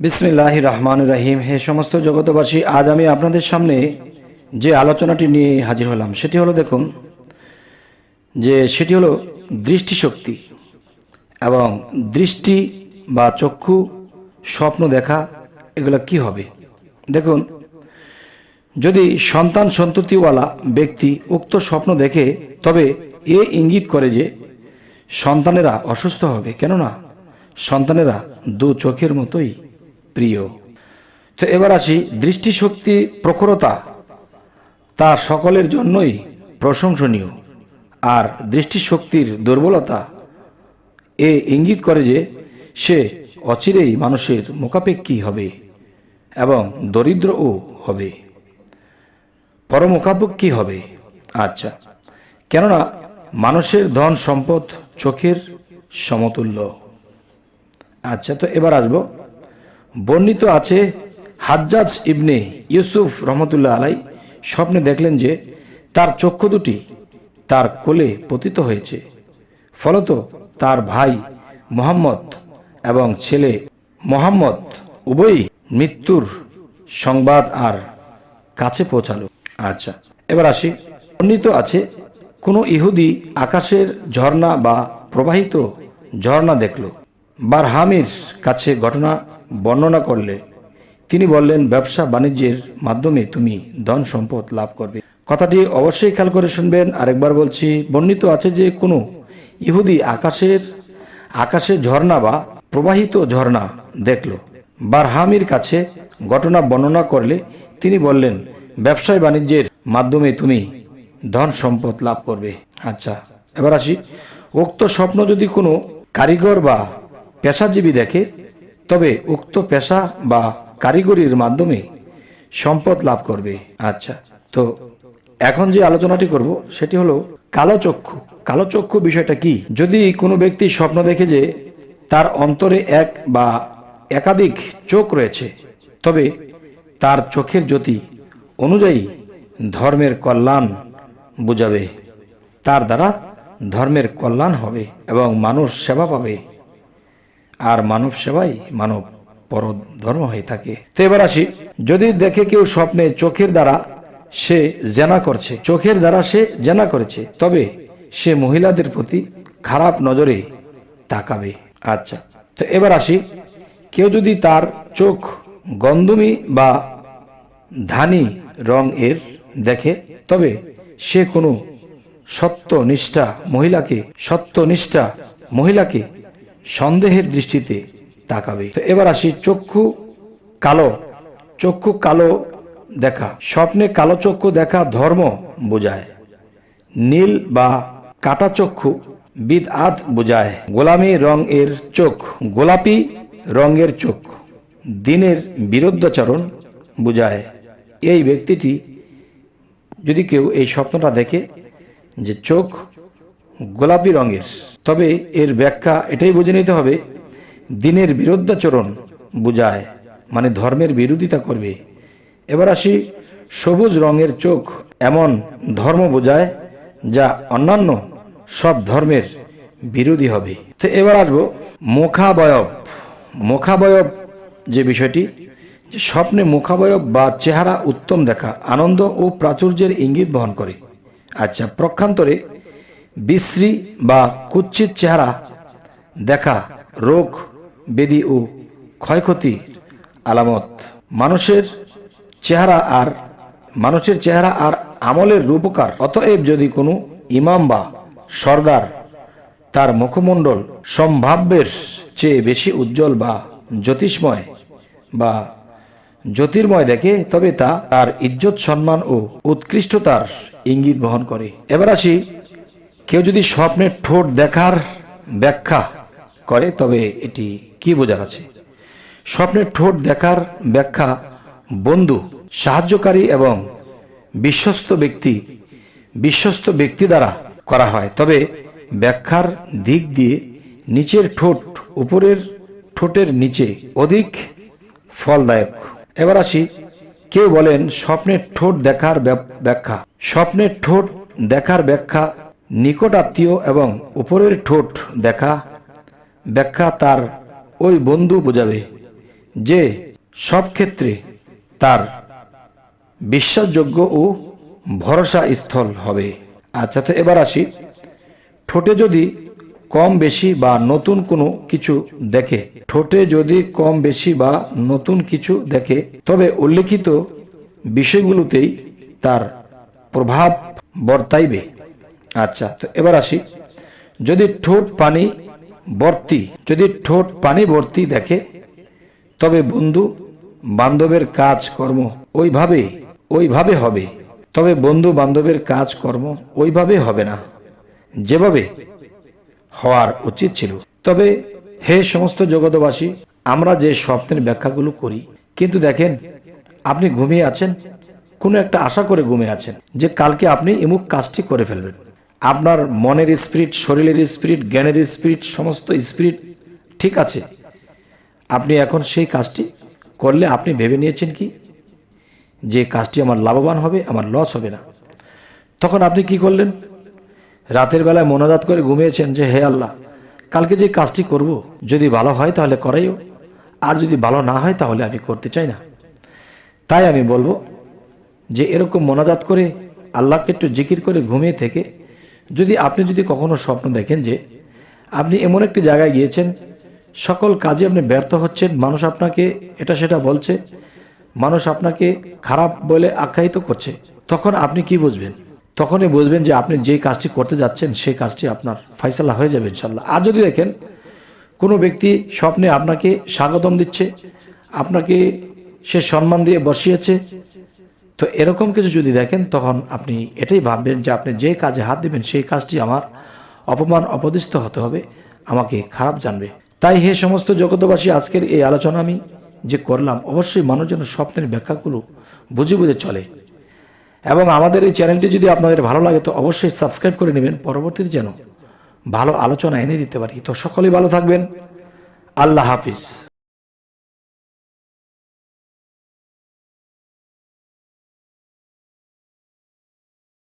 বিসমিল্লাহির রহমানির রহিম। হে সমস্ত জগতবাসী, আজ আমি আপনাদের সামনে যে আলোচনাটি নিয়ে হাজির হলাম সেটি হলো, দেখুন সেটি হলো দৃষ্টিশক্তি এবং দৃষ্টি বা চক্ষু, স্বপ্ন দেখা, এগুলো কি হবে। দেখুন, যদি সন্তান সন্ততিওয়ালা ব্যক্তি উক্ত স্বপ্ন দেখে, তবে এ ইঙ্গিত করে যে সন্তানেরা অসুস্থ হবে, কেননা সন্তানেরা দু চোখের মতোই প্রিয়। তো এবার আসি, দৃষ্টিশক্তি প্রখরতা তা সকলের জন্যই প্রশংসনীয়, আর দৃষ্টিশক্তির দুর্বলতা এ ইঙ্গিত করে যে সে অচিরেই মানুষের মুখাপেক্ষী হবে এবং দরিদ্রও হবে, পরমুখাপেক্ষী হবে। আচ্ছা, কেননা মানুষের ধন সম্পদ চোখের সমতুল্য। আচ্ছা, তো এবার আসবো, বর্ণিত আছে হাজ্জাজ ইবনে ইউসুফ রহমতুল্লাহ আলাই স্বপ্নে দেখলেন যে তার চক্ষু দুটি তার কোলে পতিত হয়েছে। ফলত তার ভাই মোহাম্মদ এবং ছেলে মোহাম্মদ উভয়ই মৃত্যুর সংবাদ আর কাছে পৌঁছালো। আচ্ছা, এবার আসি, বর্ণিত আছে কোনো ইহুদি আকাশের ঝর্ণা বা প্রবাহিত ঝর্ণা দেখল। বারহামির কাছে ঘটনা বর্ণনা করলে তিনি বললেন, ব্যবসা বাণিজ্যের মাধ্যমে তুমি ধন সম্পদ লাভ করবে। কথাটি অবশ্যই খেয়াল করে শুনবেন। আরেকবার বলছি, বর্ণিত আছে যে কোনো ইহুদি আকাশে ঝর্ণা বা প্রবাহিত ঝর্ণা দেখল। বারহামির কাছে ঘটনা বর্ণনা করলে তিনি বললেন, ব্যবসায় বাণিজ্যের মাধ্যমে তুমি ধন সম্পদ লাভ করবে। আচ্ছা, এবার আসি, উক্ত স্বপ্ন যদি কোনো কারিগর বা পেশাজীবী দেখে, তবে উক্ত পেশা বা কারিগরির মাধ্যমে সম্পদ লাভ করবে। আচ্ছা, তো এখন যে আলোচনাটি করব সেটি হলো কালো চক্ষু। কালো চক্ষু বিষয়টা কি? যদি কোনো ব্যক্তি স্বপ্ন দেখে যে তার অন্তরে এক বা একাধিক চোখ রয়েছে, তবে তার চোখের জ্যোতি অনুযায়ী ধর্মের কল্যাণ বুঝাবে, তার দ্বারা ধর্মের কল্যাণ হবে এবং মানুষ সেবা পাবে, আর মানব সেবাই মানব পরম ধর্ম হয়ে থাকে। তো এবার আসি, যদি দেখে কেউ স্বপ্নে চোখের দ্বারা সে জেনা করেছে, তবে সে মহিলাদের প্রতি খারাপ নজরে তাকাবে। আচ্ছা, তো এবার আসি, কেউ যদি তার চোখ গন্ধমি বা ধানি রং এর দেখে, তবে সে কোনো সত্যনিষ্ঠা মহিলাকে সন্দেহের দৃষ্টিতে তাকাবে। তো এবার আসি, চক্ষু কালো দেখা। স্বপ্নে কালো চক্ষু দেখা ধর্ম বোঝায়। নীল বা কাটা চক্ষু বিদআত বোঝায়। গোলাপি রঙের চোখ দিনের বিরুদ্ধাচরণ বোঝায়। এই ব্যক্তিটি, যদি কেউ এই স্বপ্নটা দেখে যে চোখ গোলাপি রঙের, তবে এর ব্যাখ্যা এটাই বুঝে নিতে হবে, দিনের বিরুদ্ধাচরণ বোঝায়, মানে ধর্মের বিরোধিতা করবে। এবার আসি, সবুজ রঙের চোখ এমন ধর্ম বোঝায় যা অন্যান্য সব ধর্মের বিরোধী হবে। তো এবার আসবো মুখাবয়ব যে বিষয়টি, যে স্বপ্নে মুখাবয়ব বা চেহারা উত্তম দেখা আনন্দ ও প্রাচুর্যের ইঙ্গিত বহন করে। আচ্ছা, প্রক্ষান্তরে বিশ্রী বা কুৎসিত চেহারা দেখা রোগ ব্যাধি ও ক্ষয়ক্ষতির আলামত। মানুষের চেহারা আর আমলের রূপকার। অতএব যদি কোনো ইমাম বা সর্দার তার মুখমণ্ডল সম্ভাব্যের চেয়ে বেশি উজ্জ্বল বা জ্যোতির্ময় দেখে, তবে তা তার ইজ্জত সম্মান ও উৎকৃষ্টতার ইঙ্গিত বহন করে। এবার আসি, কেউ যদি স্বপ্নের ঠোঁট দেখার ব্যাখ্যা করে, তবে এটি কি বোঝার আছে। স্বপ্নের ঠোঁট দেখার ব্যাখ্যা বন্ধু, সাহায্যকারী এবং বিশ্বস্ত ব্যক্তি দ্বারা করা হয়, তবে ব্যাখ্যার দিক দিয়ে নিচের ঠোঁট উপরের ঠোঁটের নিচে অধিক ফলদায়ক। এবার আসি, কেউ বলেন স্বপ্নের ঠোঁট দেখার ব্যাখ্যা নিকট আত্মীয় এবং উপরের ঠোঁট ব্যাখ্যা তার ওই বন্ধু বোঝাবে যে সব ক্ষেত্রে তার বিশ্বাসযোগ্য ও ভরসা স্থল হবে। আচ্ছা, তো এবার আসি, ঠোঁটে যদি কম বেশি বা নতুন কোনো কিছু দেখে, ঠোঁটে যদি কম বেশি বা নতুন কিছু দেখে, তবে উল্লেখিত বিষয়গুলোতেই তার প্রভাব বর্তাইবে। আচ্ছা, তো এবার আসি, যদি ঠোঁট পানি ভর্তি দেখে, তবে বন্ধু বান্ধবের কাজকর্ম ওইভাবে হবে। তবে বন্ধু বান্ধবের কাজকর্ম ওইভাবে হবে না যেভাবে হওয়ার উচিত ছিল। তবে হে সমস্ত জগতবাসী, আমরা যে স্বপ্নের ব্যাখ্যাগুলো করি, কিন্তু দেখেন আপনি ঘুমিয়ে আছেন, কোনো একটা আশা করে ঘুমিয়ে আছেন যে কালকে আপনি এমুক কাজটি করে ফেলবেন। আপনার মনের স্পিরিট, শরীরের স্পিরিট, জ্ঞানের স্পিরিট, সমস্ত স্পিরিট ঠিক আছে, আপনি এখন সেই কাজটি করলে আপনি ভেবে নিয়েছেন কি যে কাজটি আমার লাভবান হবে, আমার লস হবে না। তখন আপনি কি করলেন? রাতের বেলায় মোনাজাত করে ঘুমিয়েছেন যে হে আল্লাহ, কালকে যে কাজটি করব যদি ভালো হয় তাহলে করাইও, আর যদি ভালো না হয় তাহলে আমি করতে চাই না। তাই আমি বলবো যে এরকম মোনাজাত করে আল্লাহকে একটু জিকির করে ঘুমিয়ে থেকে যদি কখনো স্বপ্ন দেখেন যে আপনি এমন একটি জায়গায় গিয়েছেন, সকল কাজে আপনি ব্যর্থ হচ্ছেন, মানুষ আপনাকে এটা সেটা বলছে, মানুষ আপনাকে খারাপ বলে আখ্যায়িত করছে, তখন আপনি কি বুঝবেন? তখনই বুঝবেন যে আপনি যে কাজটি করতে যাচ্ছেন সেই কাজটি আপনার ফয়সালা হয়ে যাবে ইনশাল্লাহ। আর যদি দেখেন কোনো ব্যক্তি স্বপ্নে আপনাকে স্বাগতম দিচ্ছে, আপনাকে সে সম্মান দিয়ে বসিয়েছে, তো এরকম কিছু যদি দেখেন, তখন আপনি এটাই ভাববেন যে আপনি যে কাজে হাত দেবেন সেই কাজটি আমার অপমান অপদস্থ হতে হবে, আমাকে খারাপ জানবে। তাই হে সমস্ত জগতবাসী, আজকের এই আলোচনা আমি যে করলাম, অবশ্যই মানুষ যেন স্বপ্নের ব্যাখ্যাগুলো বুঝে বুঝে চলে। এবং আমাদের এই চ্যানেলটি যদি আপনাদের ভালো লাগে তো অবশ্যই সাবস্ক্রাইব করে নেবেন, পরবর্তীতে যেন ভালো আলোচনা এনে দিতে পারি। তো সকলেই ভালো থাকবেন। আল্লাহ হাফিজ।